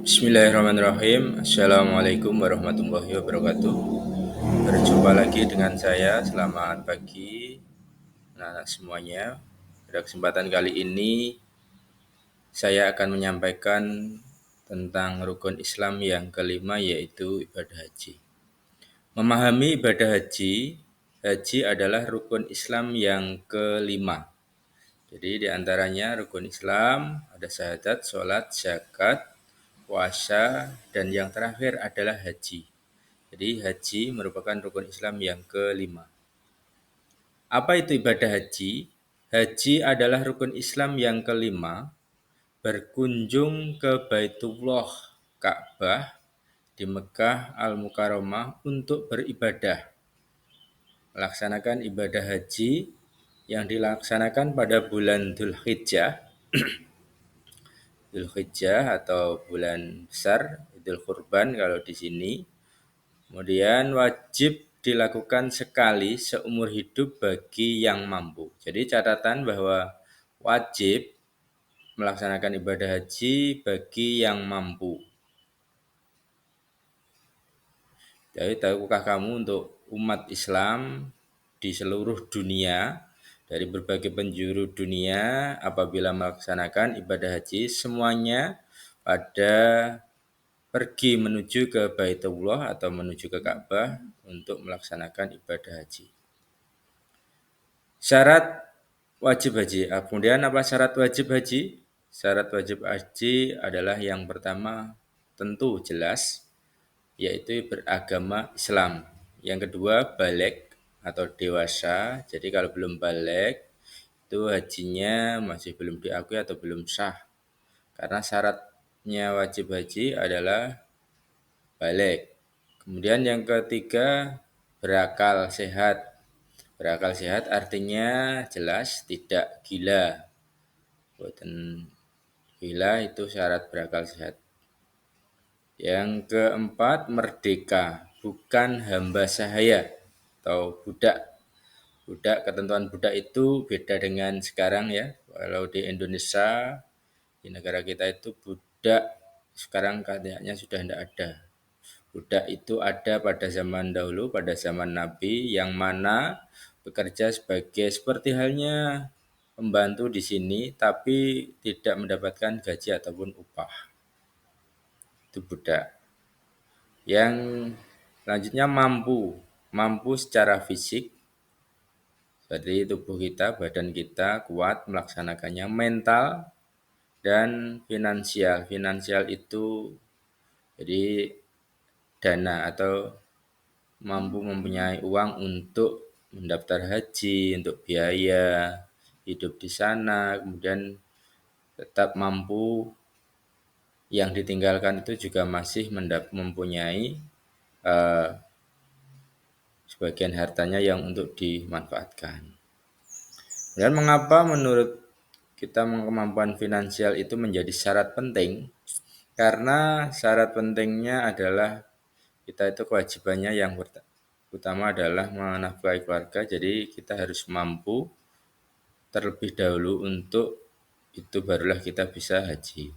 Bismillahirrahmanirrahim. Assalamualaikum warahmatullahi wabarakatuh. Berjumpa lagi dengan saya. Selamat pagi, anak-anak semuanya. Pada kesempatan kali ini, saya akan menyampaikan tentang rukun Islam yang kelima, yaitu ibadah haji. Memahami ibadah haji, haji adalah rukun Islam yang kelima. Jadi di antaranya rukun Islam ada syahadat, sholat, zakat, puasa, dan yang terakhir adalah haji. Jadi haji merupakan rukun Islam yang kelima. Apa itu ibadah haji? Haji adalah rukun Islam yang kelima, berkunjung ke Baitullah Ka'bah di Mekah Al-Mukarramah untuk beribadah. Melaksanakan ibadah haji yang dilaksanakan pada bulan Dzulhijjah atau bulan besar, Idul Kurban kalau di sini. Kemudian wajib dilakukan sekali seumur hidup bagi yang mampu. Jadi catatan bahwa wajib melaksanakan ibadah haji bagi yang mampu. Jadi tahukah kamu untuk umat Islam di seluruh dunia, dari berbagai penjuru dunia, apabila melaksanakan ibadah haji, semuanya pada pergi menuju ke Baitullah atau menuju ke Ka'bah untuk melaksanakan ibadah haji. Syarat wajib haji. Kemudian apa syarat wajib haji? Syarat wajib haji adalah yang pertama tentu jelas, yaitu beragama Islam. Yang kedua baligh atau dewasa. Jadi kalau belum baligh itu hajinya masih belum diakui atau belum sah. Karena syaratnya wajib haji adalah baligh. Kemudian yang ketiga berakal sehat. Berakal sehat artinya jelas tidak gila. Boten gila itu syarat berakal sehat. Yang keempat merdeka, bukan hamba sahaya atau budak. Budak, ketentuan budak itu beda dengan sekarang ya. Kalau di Indonesia, di negara kita itu budak sekarang katanya sudah tidak ada. Budak itu ada pada zaman dahulu, pada zaman Nabi, yang mana bekerja seperti halnya pembantu di sini, tapi tidak mendapatkan gaji ataupun upah. Itu budak. Yang selanjutnya mampu secara fisik, jadi tubuh kita, badan kita kuat melaksanakannya, mental dan finansial. Finansial itu jadi dana atau mampu mempunyai uang untuk mendaftar haji, untuk biaya hidup di sana, kemudian tetap mampu yang ditinggalkan itu juga masih mempunyai sebagian hartanya yang untuk dimanfaatkan. Dan mengapa menurut kita kemampuan finansial itu menjadi syarat penting? Karena syarat pentingnya adalah kita itu kewajibannya yang utama adalah menafkahi keluarga, jadi kita harus mampu terlebih dahulu, untuk itu barulah kita bisa haji.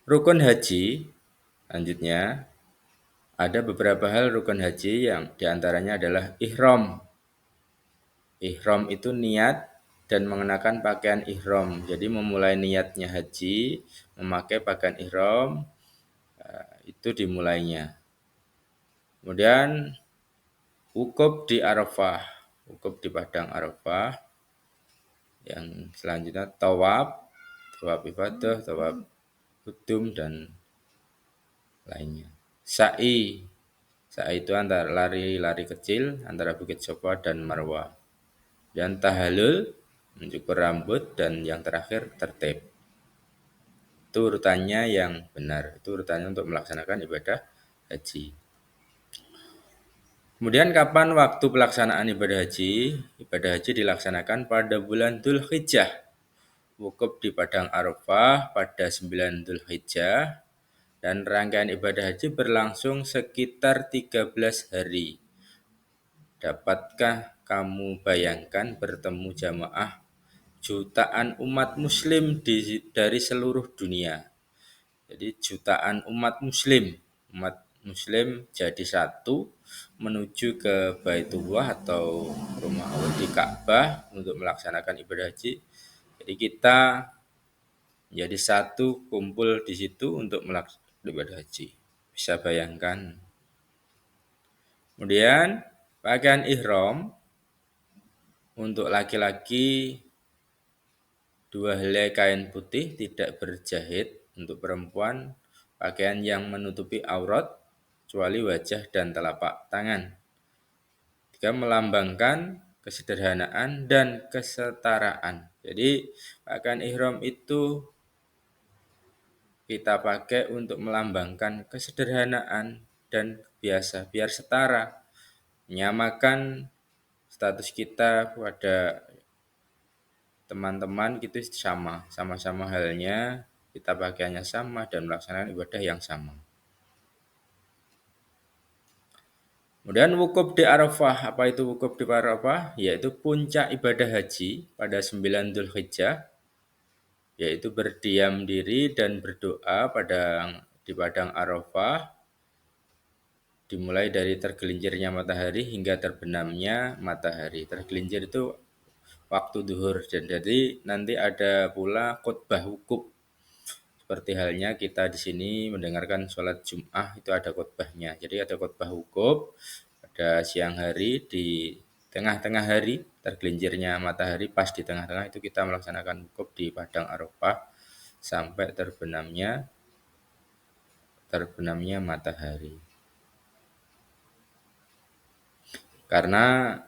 Rukun haji selanjutnya ada beberapa hal rukun haji yang diantaranya adalah ihram. Ihram itu niat dan mengenakan pakaian ihram. Jadi memulai niatnya haji, memakai pakaian ihram, itu dimulainya. Kemudian wukuf di Arafah, wukuf di padang Arafah. Yang selanjutnya tawaf ibadah, tawaf kudum dan lainnya. Sa'i itu antara lari kecil antara Bukit Sofa dan Marwah. Dan tahallul mencukur rambut, dan yang terakhir tertib. Itu urutannya yang benar. Itu urutannya untuk melaksanakan ibadah haji. Kemudian kapan waktu pelaksanaan ibadah haji? Ibadah haji dilaksanakan pada bulan Dzulhijjah. Wukuf di padang Arafah pada 9 Dzulhijjah, dan rangkaian ibadah haji berlangsung sekitar 13 hari. Dapatkah kamu bayangkan bertemu jamaah jutaan umat muslim dari seluruh dunia. Jadi jutaan umat muslim jadi satu menuju ke Baitullah atau rumah Allah di Ka'bah untuk melaksanakan ibadah haji. Jadi kita menjadi satu kumpul di situ untuk melaksanakan ibadah haji. Bisa bayangkan. Kemudian pakaian ihram untuk laki-laki 2 helai kain putih tidak berjahit, untuk perempuan pakaian yang menutupi aurat kecuali wajah dan telapak tangan. Juga melambangkan kesederhanaan dan kesetaraan. Jadi pakaian ihram itu kita pakai untuk melambangkan kesederhanaan dan biasa biar setara, menyamakan status kita pada teman-teman gitu sama-sama halnya, kita pakaiannya sama dan melaksanakan ibadah yang sama. Kemudian wukuf di Arafah. Apa itu wukuf di Arafah? Yaitu puncak ibadah haji pada 9 Dzulhijjah, yaitu berdiam diri dan berdoa di padang Arafah, dimulai dari tergelincirnya matahari hingga terbenamnya matahari. Tergelincir itu waktu duhur, dan jadi nanti ada pula khutbah wukuf. Seperti halnya kita di sini mendengarkan sholat Jum'ah, itu ada khutbahnya. Jadi ada khutbah wukuf pada siang hari, di tengah-tengah hari tergelincirnya matahari, pas di tengah-tengah itu kita melaksanakan wukuf di padang Arafah sampai terbenamnya matahari. Karena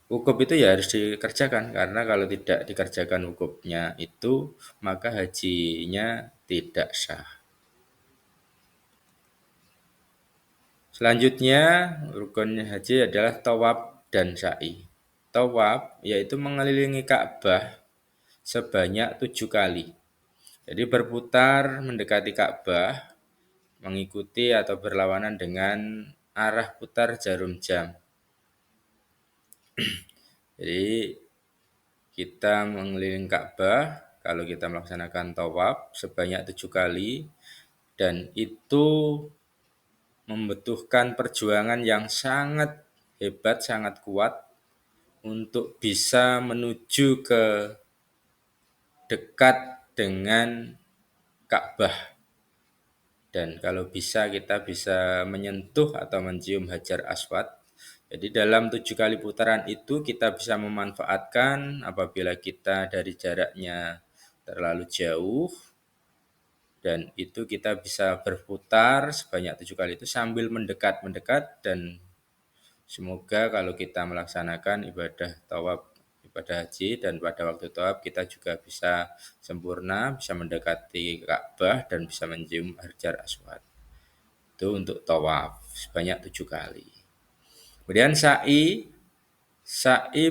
wukuf itu ya harus dikerjakan, karena kalau tidak dikerjakan wukufnya itu maka hajinya tidak sah. Selanjutnya rukun haji adalah tawaf dan sa'i. Tawaf yaitu mengelilingi Ka'bah sebanyak 7 kali. Jadi berputar mendekati Ka'bah, mengikuti atau berlawanan dengan arah putar jarum jam. Jadi kita mengelilingi Ka'bah kalau kita melaksanakan tawaf sebanyak 7 kali, dan itu membutuhkan perjuangan yang sangat hebat, sangat kuat untuk bisa menuju ke dekat dengan Ka'bah. Dan kalau bisa kita bisa menyentuh atau mencium Hajar Aswad. Jadi dalam 7 kali putaran itu kita bisa memanfaatkan apabila kita dari jaraknya terlalu jauh, dan itu kita bisa berputar sebanyak 7 kali itu sambil mendekat, dan semoga kalau kita melaksanakan ibadah tawaf, ibadah haji, dan pada waktu tawaf kita juga bisa sempurna, bisa mendekati Ka'bah dan bisa mencium Hajar Aswad. Itu untuk tawaf sebanyak 7 kali. Kemudian sa'i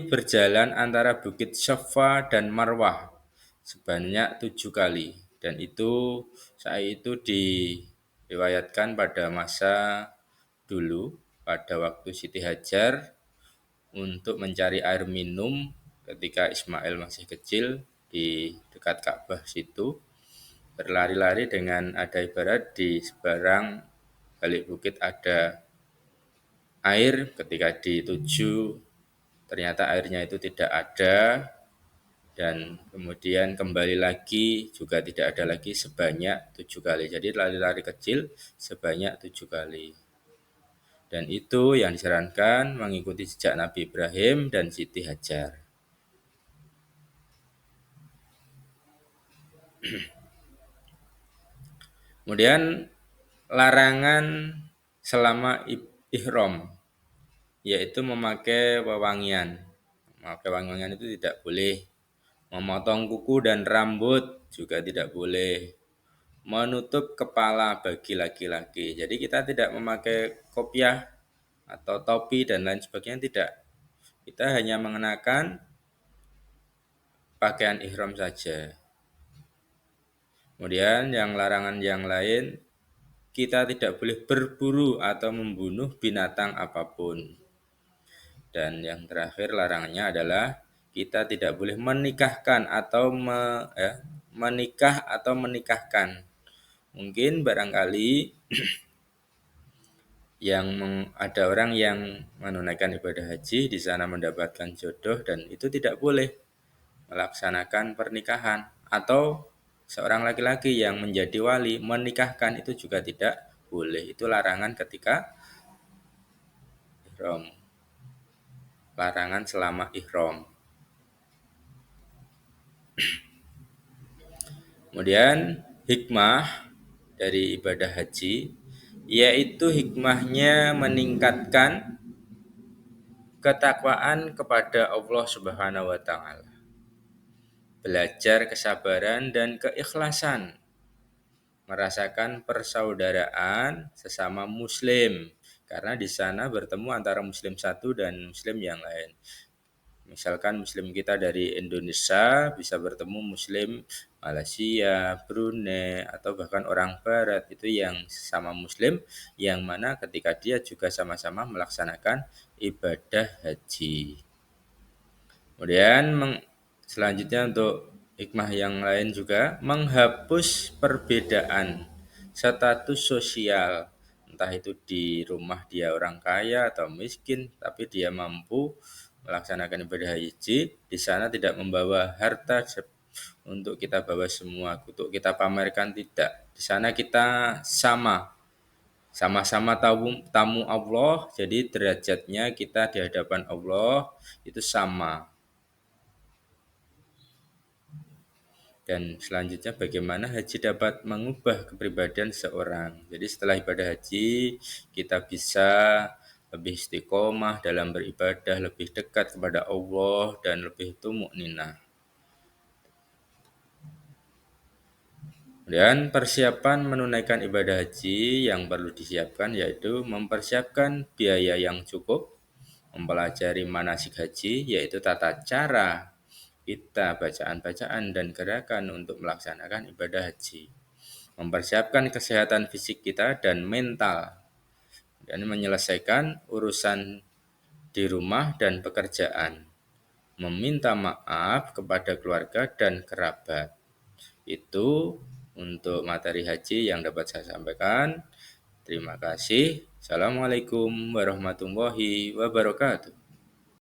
berjalan antara Bukit Safa dan Marwah sebanyak 7 kali. Dan itu sa'i itu diriwayatkan pada masa dulu, pada waktu Siti Hajar untuk mencari air minum ketika Ismail masih kecil di dekat Ka'bah situ, berlari-lari dengan ada ibarat di seberang balik bukit ada air. Ketika dituju ternyata airnya itu tidak ada, dan kemudian kembali lagi juga tidak ada lagi sebanyak 7 kali. Jadi lari-lari kecil sebanyak 7 kali. Dan itu yang disarankan mengikuti jejak Nabi Ibrahim dan Siti Hajar. Kemudian larangan selama ihram, yaitu memakai wewangian. Memakai wewangian itu tidak boleh. Memotong kuku dan rambut juga tidak boleh. Menutup kepala bagi laki-laki. Jadi kita tidak memakai kopiah atau topi dan lain sebagainya, tidak. Kita hanya mengenakan pakaian ihram saja. Kemudian yang larangan yang lain, kita tidak boleh berburu atau membunuh binatang apapun. Dan yang terakhir larangannya adalah kita tidak boleh menikahkan atau menikah atau menikahkan. Mungkin barangkali ada orang yang menunaikan ibadah haji di sana mendapatkan jodoh dan itu tidak boleh melaksanakan pernikahan, atau seorang laki-laki yang menjadi wali menikahkan itu juga tidak boleh. Itu larangan ketika ihram. Larangan selama ihram. Kemudian hikmah dari ibadah haji yaitu hikmahnya meningkatkan ketakwaan kepada Allah Subhanahu wa taala. Belajar kesabaran dan keikhlasan, merasakan persaudaraan sesama muslim karena di sana bertemu antara muslim satu dan muslim yang lain. Misalkan muslim kita dari Indonesia bisa bertemu muslim Malaysia, Brunei, atau bahkan orang barat itu yang sama muslim yang mana ketika dia juga sama-sama melaksanakan ibadah haji. Kemudian selanjutnya untuk hikmah yang lain juga menghapus perbedaan status sosial, entah itu di rumah dia orang kaya atau miskin, tapi dia mampu melaksanakan ibadah haji, di sana tidak membawa harta untuk kita bawa semua, untuk kita pamerkan tidak. Di sana kita sama-sama tamu Allah, jadi derajatnya kita di hadapan Allah itu sama. Dan selanjutnya bagaimana haji dapat mengubah kepribadian seorang. Jadi setelah ibadah haji kita bisa lebih istiqomah dalam beribadah, lebih dekat kepada Allah dan lebih tumakninah. Dan persiapan menunaikan ibadah haji yang perlu disiapkan yaitu mempersiapkan biaya yang cukup, mempelajari manasik haji yaitu tata cara kita, bacaan-bacaan dan gerakan untuk melaksanakan ibadah haji. Mempersiapkan kesehatan fisik kita dan mental, dan menyelesaikan urusan di rumah dan pekerjaan. Meminta maaf kepada keluarga dan kerabat. Itu untuk materi haji yang dapat saya sampaikan. Terima kasih. Assalamualaikum warahmatullahi wabarakatuh.